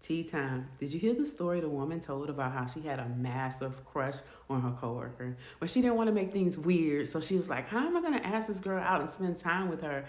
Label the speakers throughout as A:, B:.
A: Tea time. Did you hear the story the woman told about how she had a massive crush on her coworker? But she didn't want to make things weird, so she was like, "How am I gonna ask this girl out and spend time with her,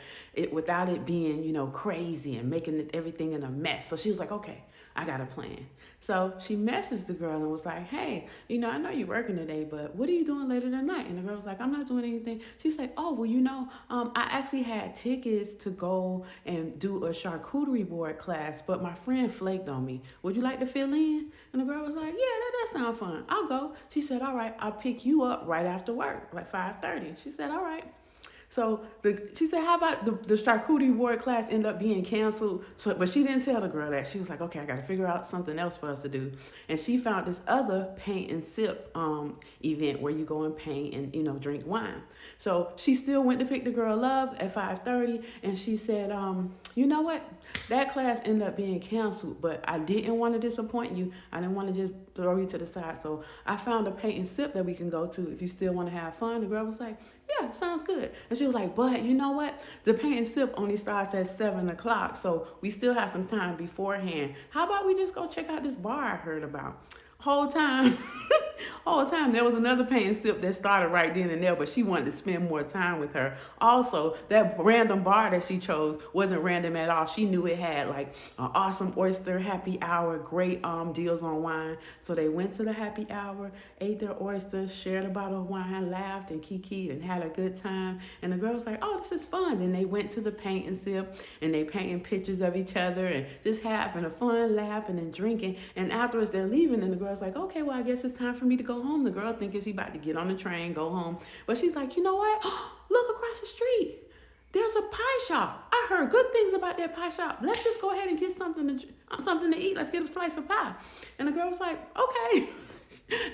A: without it being, crazy and making everything in a mess?" So she was like, "Okay, I got a plan." So she messaged the girl and was like, "Hey, I know you're working today, but what are you doing later tonight?" And the girl was like, "I'm not doing anything." She's like, "Oh, well, I actually had tickets to go and do a charcuterie board class, but my friend flaked on me. Would you like to fill in?" And the girl was like, "Yeah, that sounds fun. I'll go." She said, "All right, I'll pick you up right after work, like 5:30." She said, "All right." So she said, "How about the charcuterie board class end up being canceled?" So, but she didn't tell the girl that. She was like, "Okay, I got to figure out something else for us to do." And she found this other paint and sip event where you go and paint and drink wine. So she still went to pick the girl up at 5:30, and she said, "You know what? That class ended up being canceled, but I didn't want to disappoint you. I didn't want to just throw you to the side. So I found a paint and sip that we can go to if you still want to have fun." The girl was like, "Yeah, sounds good." And she was like, "But you know what? The paint and sip only starts at 7 o'clock, so we still have some time beforehand. How about we just go check out this bar I heard about?" Whole time, whole time there was another paint and sip that started right then and there, but she wanted to spend more time with her. Also, that random bar that she chose wasn't random at all. She knew it had like an awesome oyster happy hour, great deals on wine. So they went to the happy hour, ate their oysters, shared a bottle of wine, laughed and kikied and had a good time. And the girl was like, "Oh, this is fun." Then they went to the paint and sip and they painting pictures of each other and just having a fun, laughing and drinking. And afterwards they're leaving and the girl's like, "Okay, well, I guess it's time for me to go home." The girl thinking she about to get on the train, go home. But she's like, "You know what? Look across the street. There's a pie shop. I heard good things about that pie shop. Let's just go ahead and get something to eat. Let's get a slice of pie." And the girl was like, "Okay."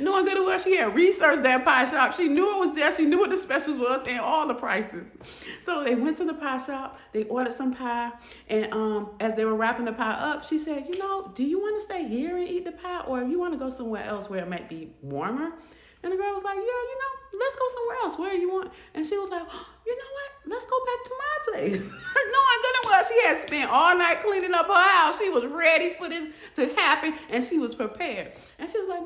A: Knowing good and well she had researched that pie shop. She knew it was there. She knew what the specials was and all the prices. So they went to the pie shop. They ordered some pie. And as they were wrapping the pie up, she said, "Do you want to stay here and eat the pie? Or if you want to go somewhere else where it might be warmer?" And the girl was like, "Yeah, let's go somewhere else. Where do you want?" And she was like, "You know what? Let's go back to my place." Knowing good and well she had spent all night cleaning up her house. She was ready for this to happen and she was prepared. And she was like,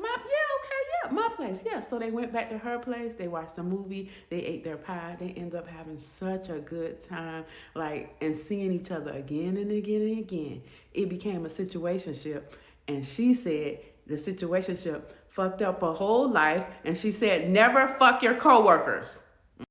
A: my place. Yeah. So they went back to her place. They watched a movie. They ate their pie. They ended up having such a good time, and seeing each other again and again and again. It became a situationship. And she said the situationship fucked up her whole life. And she said, "Never fuck your coworkers."